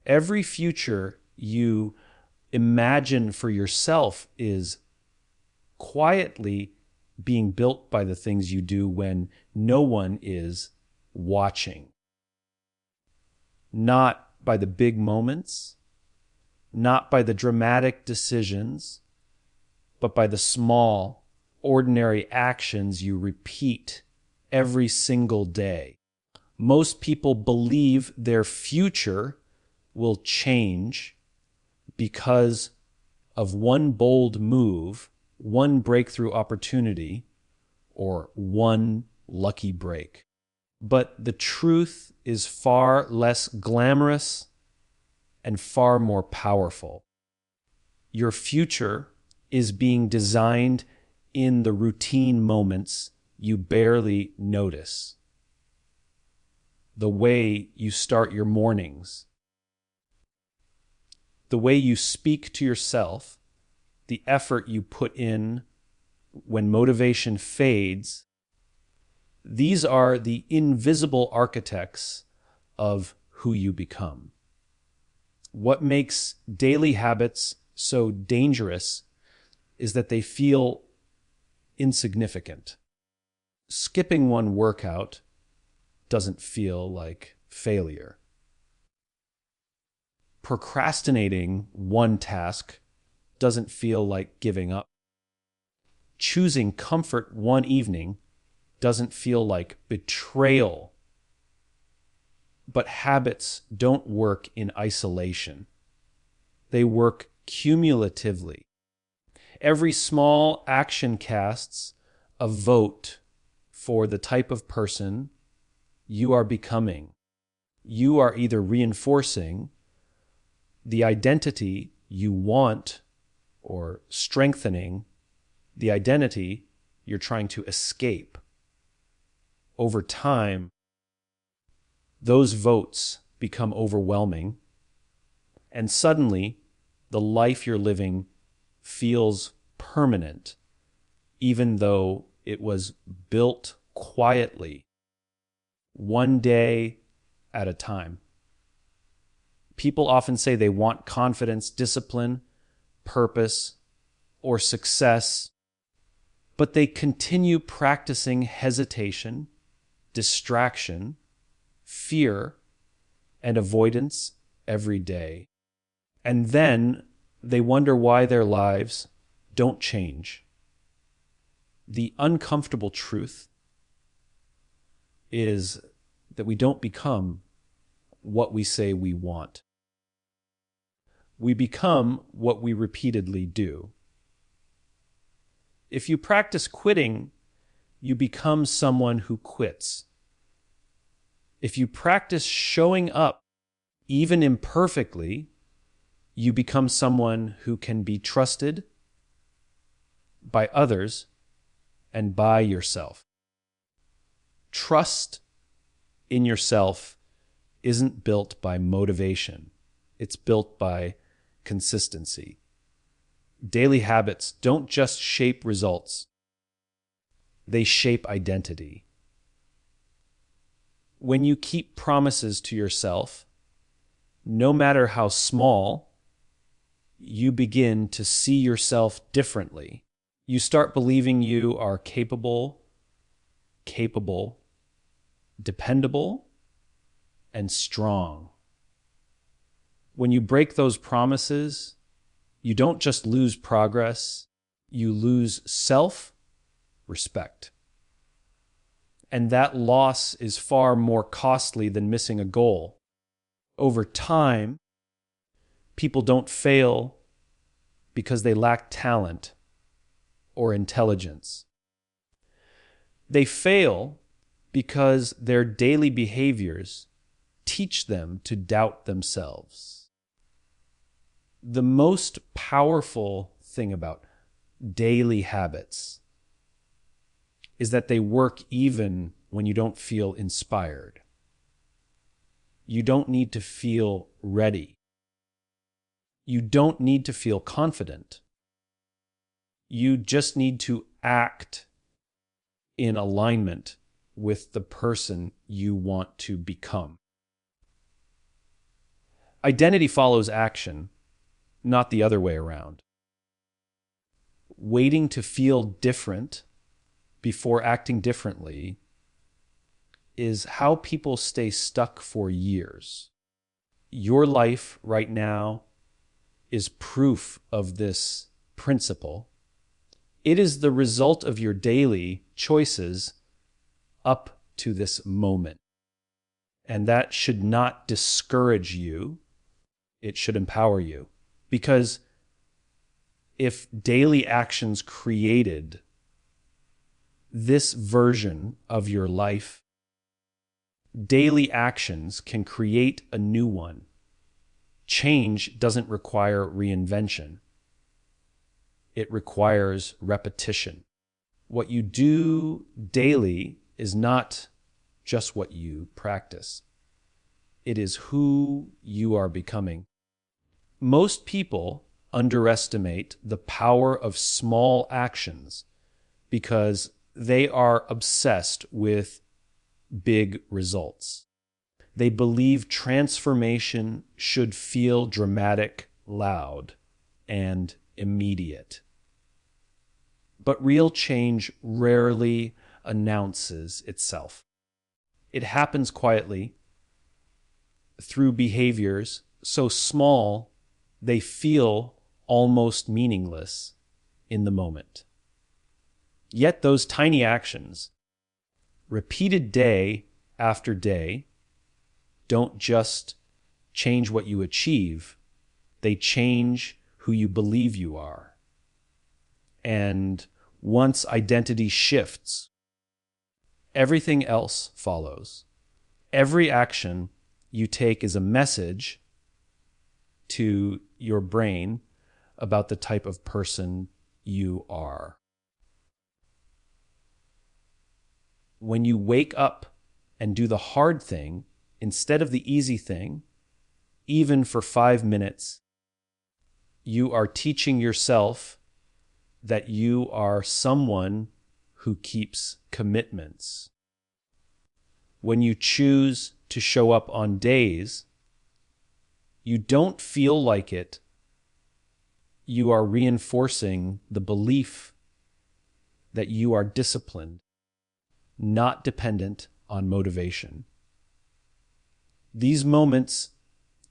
Every future you imagine for yourself is quietly being built by the things you do when no one is watching. Not by the big moments, not by the dramatic decisions, but by the small, ordinary actions you repeat every single day. Most people believe their future will change because of one bold move, one breakthrough opportunity, or one lucky break. But the truth is far less glamorous and far more powerful. Your future is being designed in the routine moments you barely notice. The way you start your mornings, the way you speak to yourself, the effort you put in when motivation fades. These are the invisible architects of who you become. What makes daily habits so dangerous is that they feel insignificant. Skipping one workout doesn't feel like failure. Procrastinating one task doesn't feel like giving up. Choosing comfort one evening doesn't feel like betrayal. But habits don't work in isolation. They work cumulatively. Every small action casts a vote for the type of person you are becoming. You are either reinforcing the identity you want or strengthening the identity you're trying to escape. Over time, those votes become overwhelming, and suddenly the life you're living feels permanent, even though it was built quietly, one day at a time. People often say they want confidence, discipline, purpose, or success, but they continue practicing hesitation, distraction, fear, and avoidance every day. And then they wonder why their lives don't change. The uncomfortable truth is that we don't become what we say we want. We become what we repeatedly do. If you practice quitting, you become someone who quits. If you practice showing up, even imperfectly, you become someone who can be trusted by others and by yourself. Trust in yourself isn't built by motivation. It's built by consistency. Daily habits don't just shape results. They shape identity. When you keep promises to yourself, no matter how small, you begin to see yourself differently. You start believing you are capable, dependable, and strong. When you break those promises, you don't just lose progress, you lose self-respect. And that loss is far more costly than missing a goal. Over time, people don't fail because they lack talent or intelligence. They fail because their daily behaviors teach them to doubt themselves. The most powerful thing about daily habits is that they work even when you don't feel inspired. You don't need to feel ready. You don't need to feel confident. You just need to act in alignment with the person you want to become. Identity follows action, not the other way around. Waiting to feel different before acting differently is how people stay stuck for years. Your life right now is proof of this principle. It is the result of your daily choices up to this moment. And that should not discourage you. It should empower you. Because if daily actions created this version of your life, daily actions can create a new one. Change doesn't require reinvention. It requires repetition. What you do daily is not just what you practice. It is who you are becoming. Most people underestimate the power of small actions because they are obsessed with big results. They believe transformation should feel dramatic, loud, and immediate. But real change rarely announces itself. It happens quietly through behaviors so small they feel almost meaningless in the moment. Yet those tiny actions, repeated day after day, don't just change what you achieve, they change who you believe you are. And once identity shifts, everything else follows. Every action you take is a message to your brain about the type of person you are. When you wake up and do the hard thing instead of the easy thing, even for 5 minutes, you are teaching yourself that you are someone who keeps commitments. When you choose to show up on days you don't feel like it, you are reinforcing the belief that you are disciplined, not dependent on motivation. These moments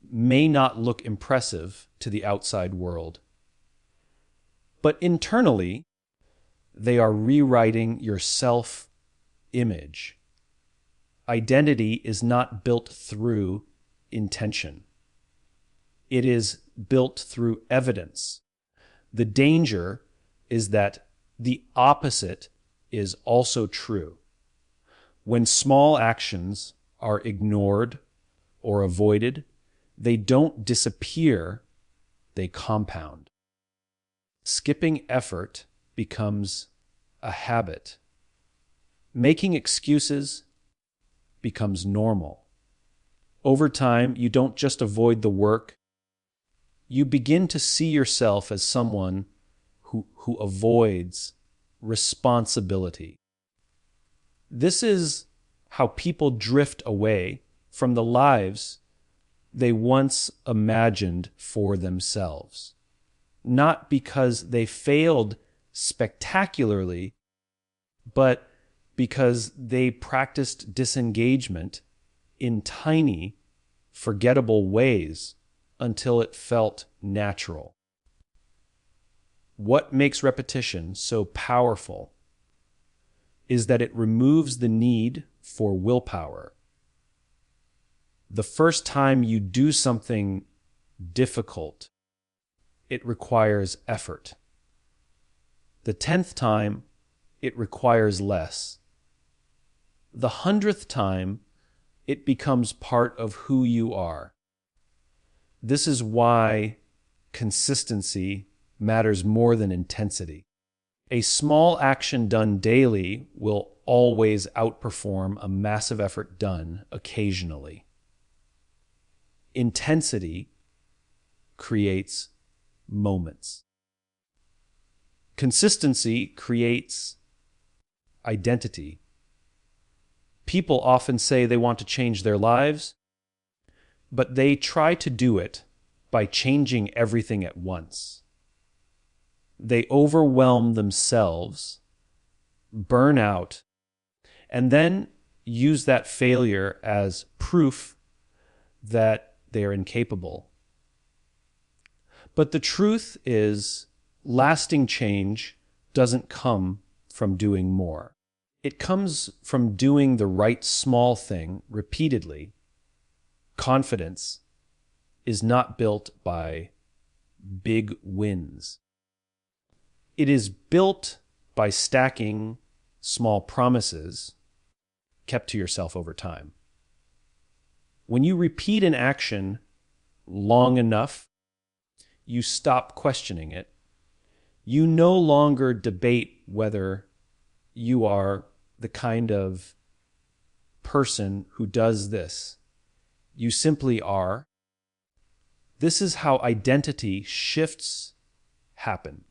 may not look impressive to the outside world, but internally, they are rewriting your self-image. Identity is not built through intention. It is built through evidence. The danger is that the opposite is also true. When small actions are ignored or avoided, they don't disappear, they compound. Skipping effort becomes a habit. Making excuses becomes normal. Over time, you don't just avoid the work, you begin to see yourself as someone who avoids responsibility. This is how people drift away from the lives they once imagined for themselves. Not because they failed spectacularly, but because they practiced disengagement in tiny, forgettable ways until it felt natural. What makes repetition so powerful is that it removes the need for willpower. The first time you do something difficult, it requires effort. The 10th time, it requires less. The 100th time, it becomes part of who you are. This is why consistency matters more than intensity. A small action done daily will always outperform a massive effort done occasionally. Intensity creates moments. Consistency creates identity. People often say they want to change their lives, but they try to do it by changing everything at once. They overwhelm themselves, burn out, and then use that failure as proof that they are incapable. But the truth is, lasting change doesn't come from doing more. It comes from doing the right small thing repeatedly. Confidence is not built by big wins. It is built by stacking small promises kept to yourself over time. When you repeat an action long enough, you stop questioning it. You no longer debate whether you are the kind of person who does this. You simply are. This is how identity shifts happen.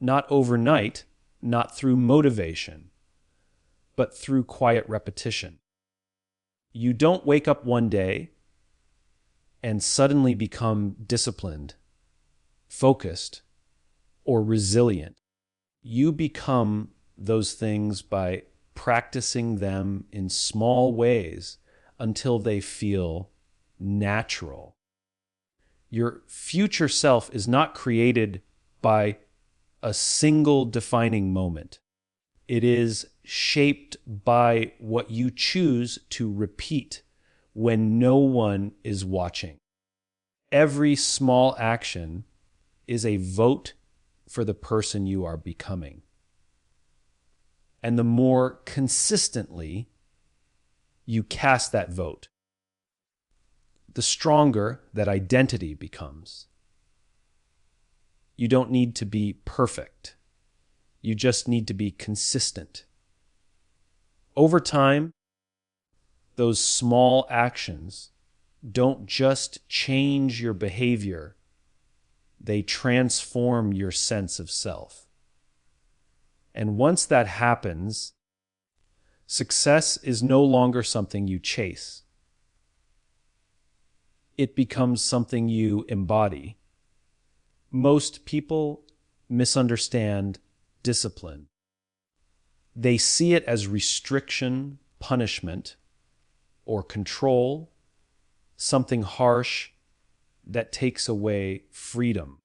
Not overnight, not through motivation, but through quiet repetition. You don't wake up one day and suddenly become disciplined, focused, or resilient. You become those things by practicing them in small ways until they feel natural. Your future self is not created by a single defining moment. It is shaped by what you choose to repeat when no one is watching. Every small action is a vote for the person you are becoming. And the more consistently you cast that vote, the stronger that identity becomes. You don't need to be perfect. You just need to be consistent. Over time, those small actions don't just change your behavior, they transform your sense of self. And once that happens, success is no longer something you chase. It becomes something you embody. Most people misunderstand discipline. They see it as restriction, punishment, or control, something harsh that takes away freedom.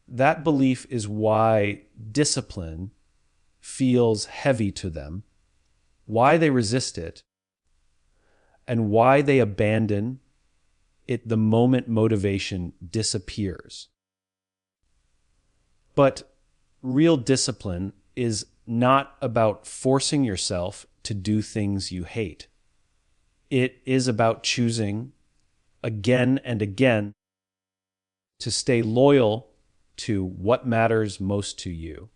That belief is why discipline feels heavy to them, why they resist it, and why they abandon it the moment motivation disappears. But real discipline is not about forcing yourself to do things you hate. It is about choosing again and again to stay loyal to what matters most to you.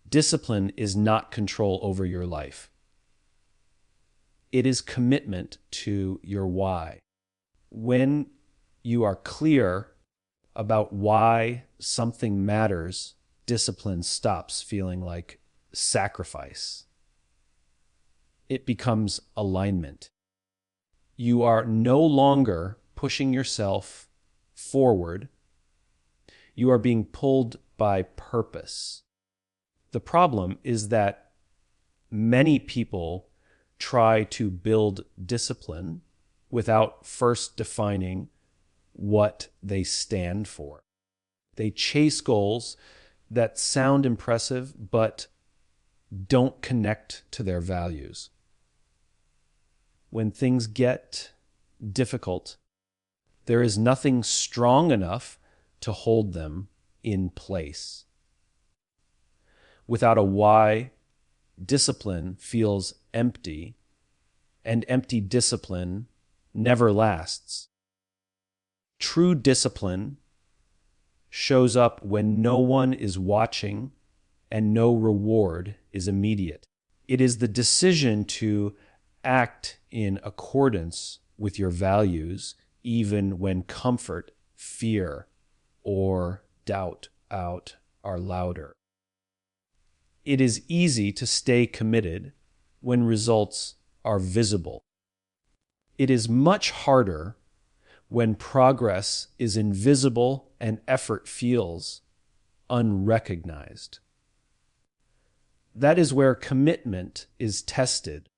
Discipline is not control over your life. It is commitment to your why. When you are clear about why something matters, discipline stops feeling like sacrifice. It becomes alignment. You are no longer pushing yourself forward. You are being pulled by purpose. The problem is that many people try to build discipline without first defining what they stand for. They chase goals that sound impressive but don't connect to their values. When things get difficult, there is nothing strong enough to hold them in place. Without a why, discipline feels empty, and empty discipline never lasts. True discipline shows up when no one is watching and no reward is immediate. It is the decision to act in accordance with your values, even when comfort, fear, or doubt are louder. It is easy to stay committed when results are visible. It is much harder when progress is invisible and effort feels unrecognized. That is where commitment is tested,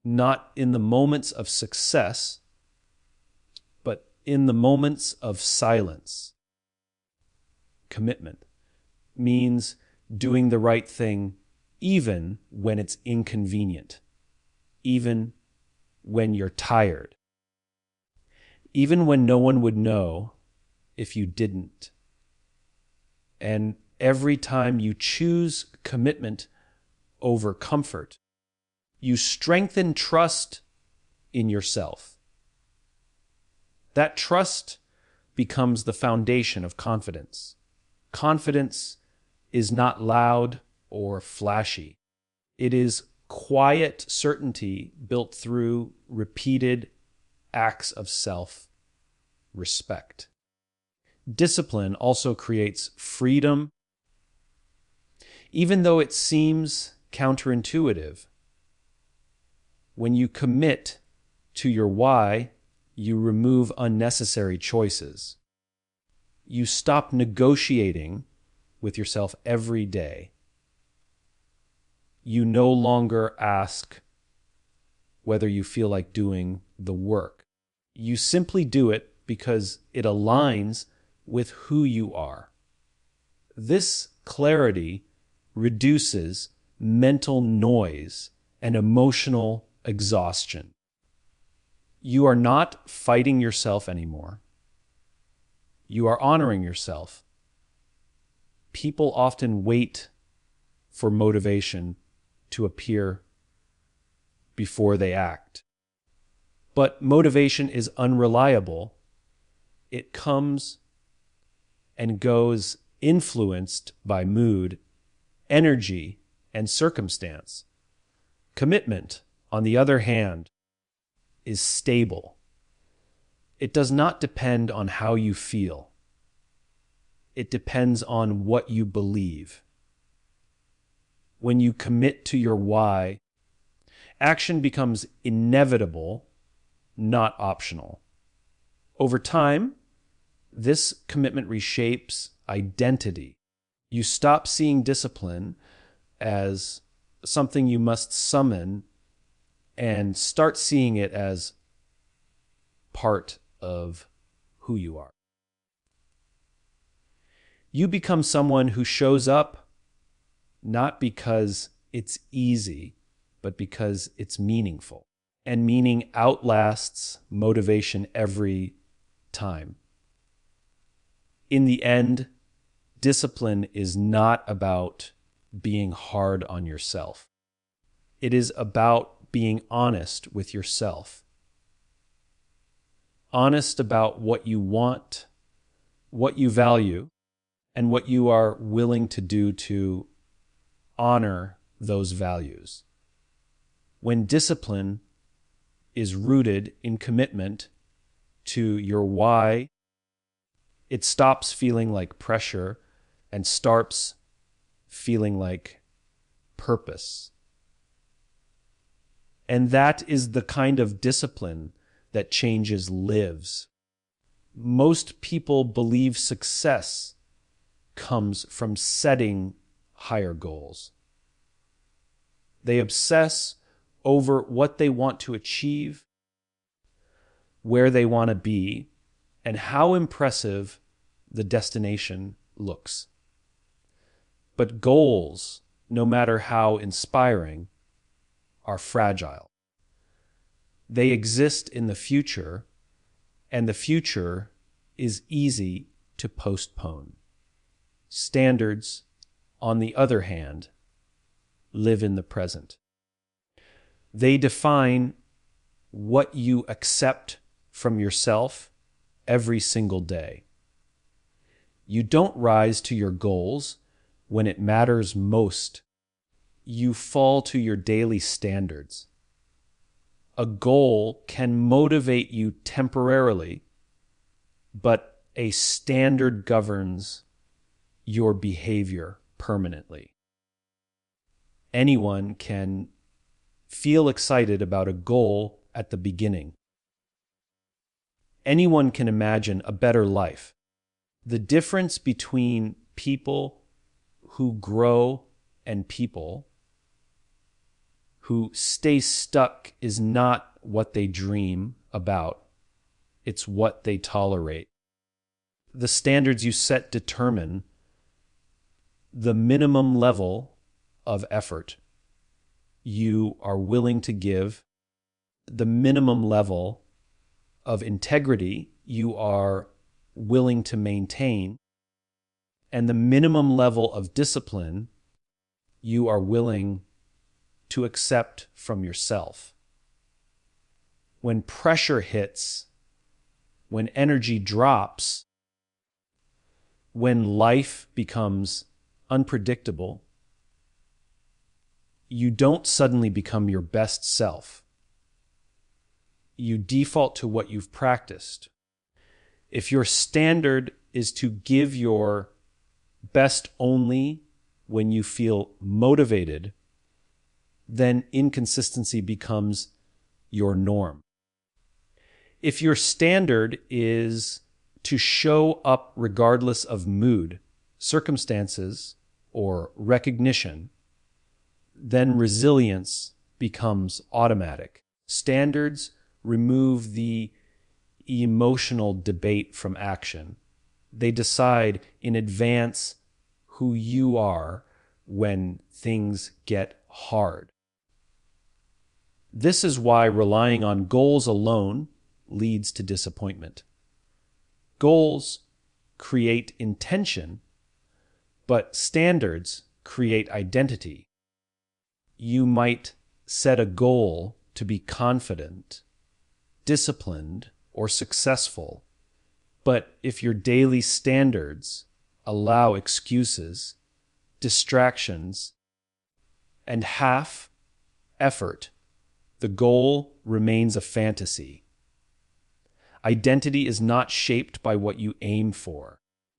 not in the moments of success, but in the moments of silence. Commitment means doing the right thing even when it's inconvenient, even when you're tired, even when no one would know if you didn't. And every time you choose commitment over comfort, you strengthen trust in yourself. That trust becomes the foundation of confidence. Confidence is not loud or flashy. It is quiet certainty built through repeated acts of self-respect. Discipline also creates freedom. Even though it seems counterintuitive, when you commit to your why, you remove unnecessary choices. You stop negotiating with yourself every day. You no longer ask whether you feel like doing the work. You simply do it because it aligns with who you are. This clarity reduces mental noise and emotional exhaustion. You are not fighting yourself anymore. You are honoring yourself. People often wait for motivation to appear before they act. But motivation is unreliable. It comes and goes influenced by mood, energy, and circumstance. Commitment, on the other hand, is stable. It does not depend on how you feel. It depends on what you believe. When you commit to your why, action becomes inevitable, not optional. Over time, this commitment reshapes identity. You stop seeing discipline as something you must summon and start seeing it as part of who you are. You become someone who shows up not because it's easy, but because it's meaningful. And meaning outlasts motivation every time. In the end, discipline is not about being hard on yourself. It is about being honest with yourself. Honest about what you want, what you value, and what you are willing to do to honor those values. When discipline is rooted in commitment to your why, it stops feeling like pressure and starts feeling like purpose. And that is the kind of discipline that changes lives. Most people believe success comes from setting higher goals. They obsess over what they want to achieve, where they want to be, and how impressive the destination looks. But goals, no matter how inspiring, are fragile. They exist in the future, and the future is easy to postpone. Standards, on the other hand, live in the present. They define what you accept from yourself every single day. You don't rise to your goals when it matters most. You fall to your daily standards. A goal can motivate you temporarily, but a standard governs your behavior permanently. Anyone can feel excited about a goal at the beginning, Anyone can imagine a better life. The difference between people who grow and people who stay stuck is not what they dream about. It's what they tolerate. The standards you set determine the minimum level of effort you are willing to give, the minimum level of integrity you are willing to maintain, and the minimum level of discipline you are willing to accept from yourself. When pressure hits, when energy drops, when life becomes unpredictable, you don't suddenly become your best self. You default to what you've practiced. If your standard is to give your best only when you feel motivated, then inconsistency becomes your norm. If your standard is to show up regardless of mood, circumstances, or recognition, then resilience becomes automatic. Standards remove the emotional debate from action. They decide in advance who you are when things get hard. This is why relying on goals alone leads to disappointment. Goals create intention, but standards create identity. You might set a goal to be confident, disciplined, or successful, but if your daily standards allow excuses, distractions, and half effort, the goal remains a fantasy. Identity is not shaped by what you aim for.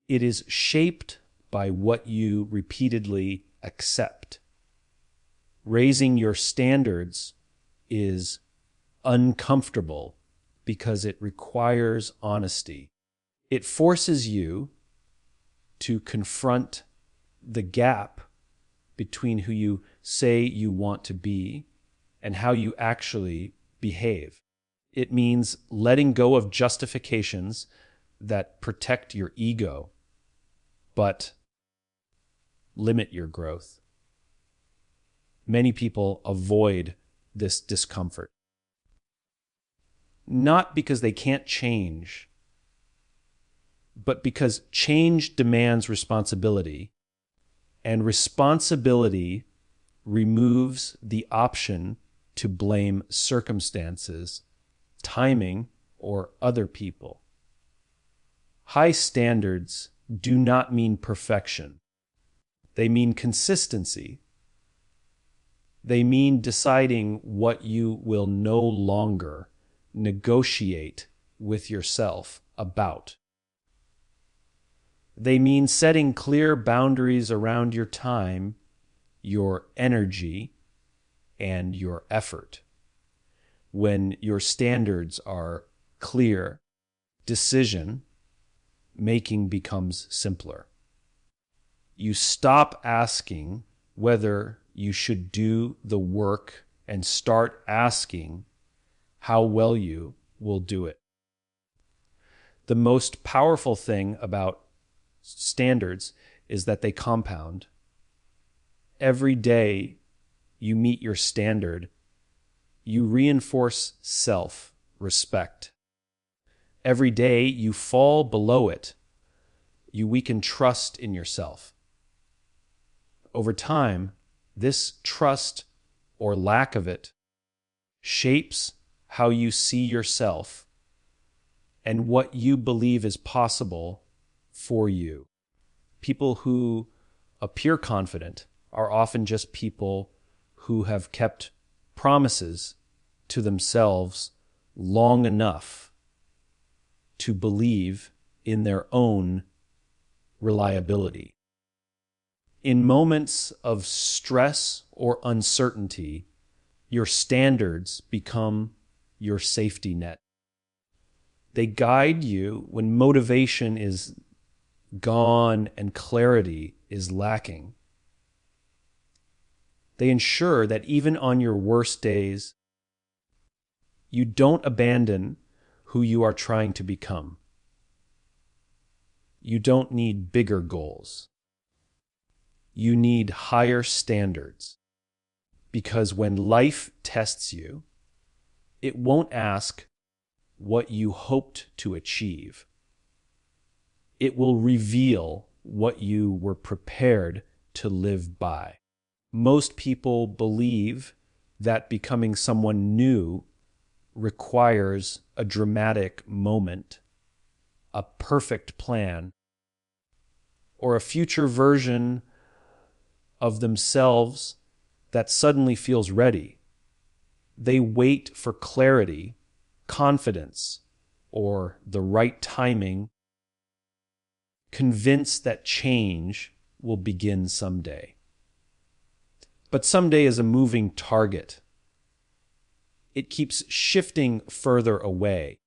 It is shaped by what you repeatedly accept. Raising your standards is uncomfortable because it requires honesty. It forces you to confront the gap between who you say you want to be and how you actually behave. It means letting go of justifications that protect your ego, but limit your growth. Many people avoid this discomfort, not because they can't change, but because change demands responsibility, and responsibility removes the option to blame circumstances, timing, or other people. High standards do not mean perfection. They mean consistency. They mean deciding what you will no longer negotiate with yourself about. They mean setting clear boundaries around your time, your energy, and your effort. When your standards are clear, decision making becomes simpler. You stop asking whether you should do the work and start asking how well you will do it. The most powerful thing about standards is that they compound. Every day you meet your standard, you reinforce self-respect. Every day you fall below it, you weaken trust in yourself. Over time, this trust or lack of it shapes how you see yourself and what you believe is possible for you. People who appear confident are often just people who have kept promises to themselves long enough to believe in their own reliability. In moments of stress or uncertainty, your standards become your safety net. They guide you when motivation is gone and clarity is lacking. They ensure that even on your worst days, you don't abandon who you are trying to become. You don't need bigger goals. You need higher standards. Because when life tests you, it won't ask what you hoped to achieve. It will reveal what you were prepared to live by. Most people believe that becoming someone new requires a dramatic moment, a perfect plan, or a future version of themselves that suddenly feels ready. They wait for clarity, confidence, or the right timing, convinced that change will begin someday. But someday is a moving target. It keeps shifting further away,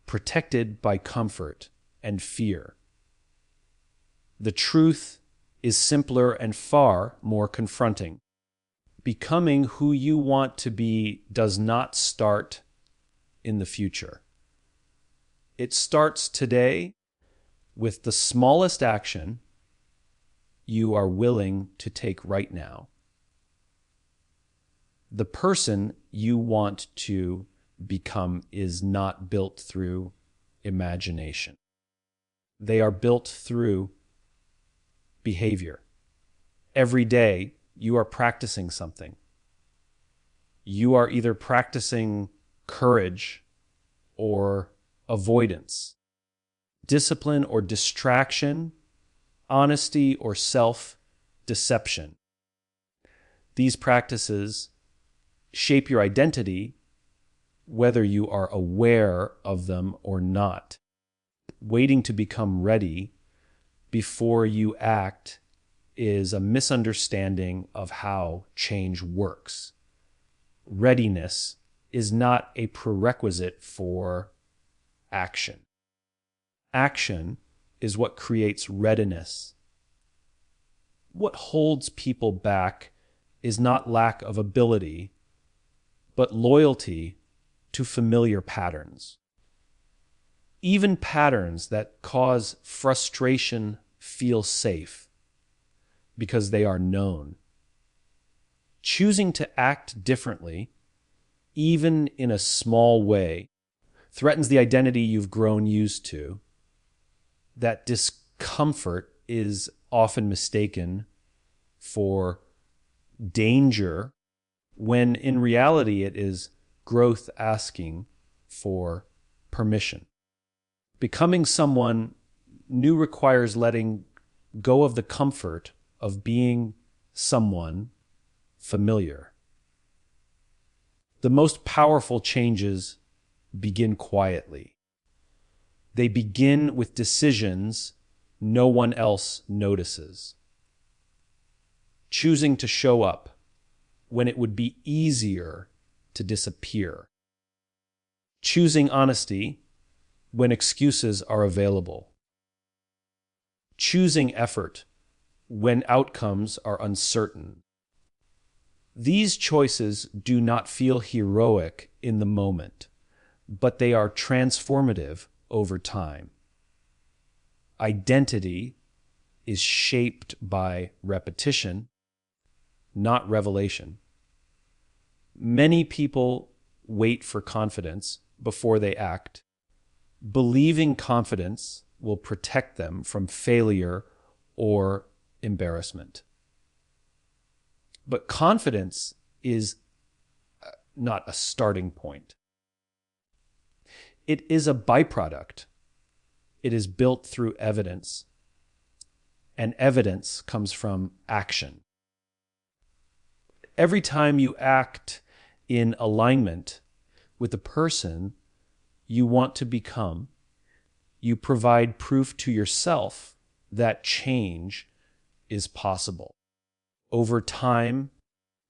protected by comfort and fear. The truth is simpler and far more confronting. Becoming who you want to be does not start in the future. It starts today with the smallest action you are willing to take right now. The person you want to become is not built through imagination. They are built through behavior. Every day, you are practicing something. You are either practicing courage or avoidance, discipline or distraction, honesty or self-deception. These practices shape your identity, whether you are aware of them or not. Waiting to become ready before you act is a misunderstanding of how change works. Readiness is not a prerequisite for action. Action is what creates readiness. What holds people back is not lack of ability, but loyalty to familiar patterns. Even patterns that cause frustration feel safe because they are known. Choosing to act differently, even in a small way, threatens the identity you've grown used to. That discomfort is often mistaken for danger, when in reality it is growth asking for permission. Becoming someone new requires letting go of the comfort of being someone familiar. The most powerful changes begin quietly. They begin with decisions no one else notices. Choosing to show up when it would be easier to disappear. Choosing honesty when excuses are available. Choosing effort when outcomes are uncertain. These choices do not feel heroic in the moment, but they are transformative over time. Identity is shaped by repetition, not revelation. Many people wait for confidence before they act, believing confidence will protect them from failure or embarrassment. But confidence is not a starting point. It is a byproduct. It is built through evidence, and evidence comes from action. Every time you act in alignment with the person you want to become, you provide proof to yourself that change is possible. Over time,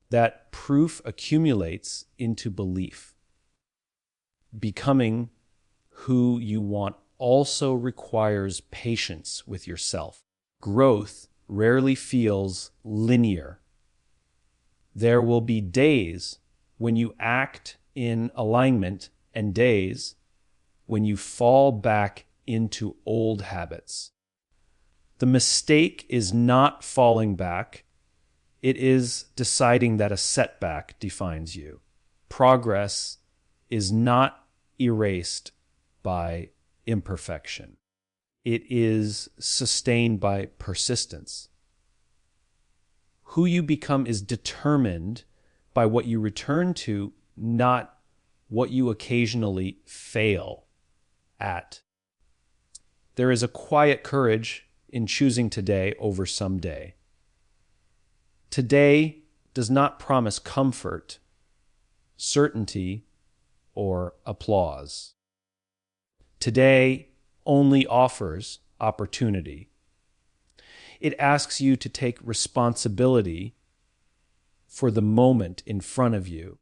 that proof accumulates into belief. Becoming who you want also requires patience with yourself. Growth rarely feels linear. There will be days when you act in alignment and days when you fall back into old habits. The mistake is not falling back. It is deciding that a setback defines you. Progress is not erased by imperfection. It is sustained by persistence. Who you become is determined by what you return to, not what you occasionally fail at. There is a quiet courage in choosing today over someday. Today does not promise comfort, certainty, or applause. Today only offers opportunity. It asks you to take responsibility for the moment in front of you,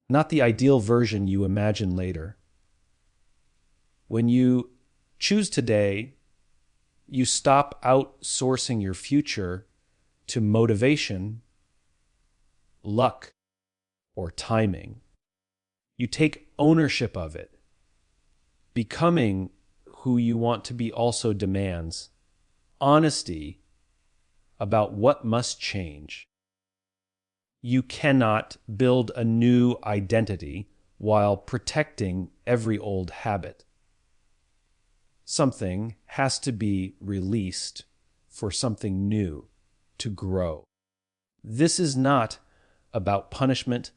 not the ideal version you imagine later. When you choose today, you stop outsourcing your future to motivation, luck, or timing. You take ownership of it. Becoming who you want to be also demands honesty about what must change. You cannot build a new identity while protecting every old habit. Something has to be released for something new to grow. This is not about punishment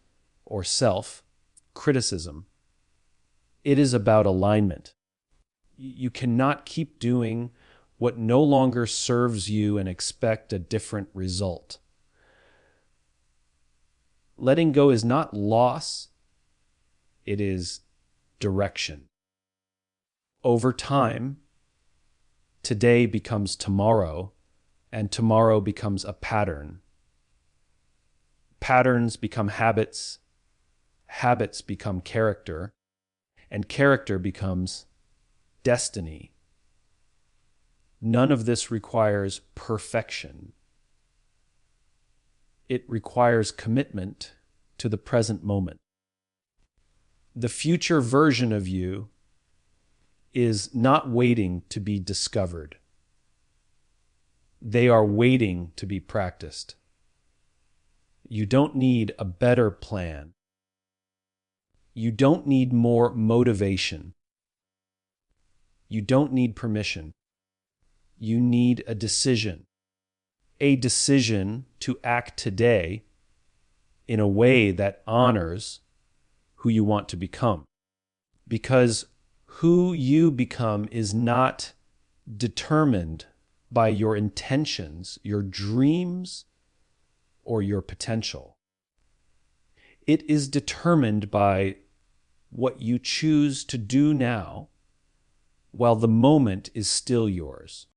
or self-criticism. It is about alignment. You cannot keep doing what no longer serves you and expect a different result. Letting go is not loss, it is direction. Over time, today becomes tomorrow, and tomorrow becomes a pattern. Patterns become habits, habits become character, and character becomes destiny. None of this requires perfection. It requires commitment to the present moment. The future version of you is not waiting to be discovered. They are waiting to be practiced. You don't need a better plan. You don't need more motivation. You don't need permission. You need a decision to act today in a way that honors who you want to become. Because who you become is not determined by your intentions, your dreams, or your potential. It is determined by what you choose to do now while the moment is still yours.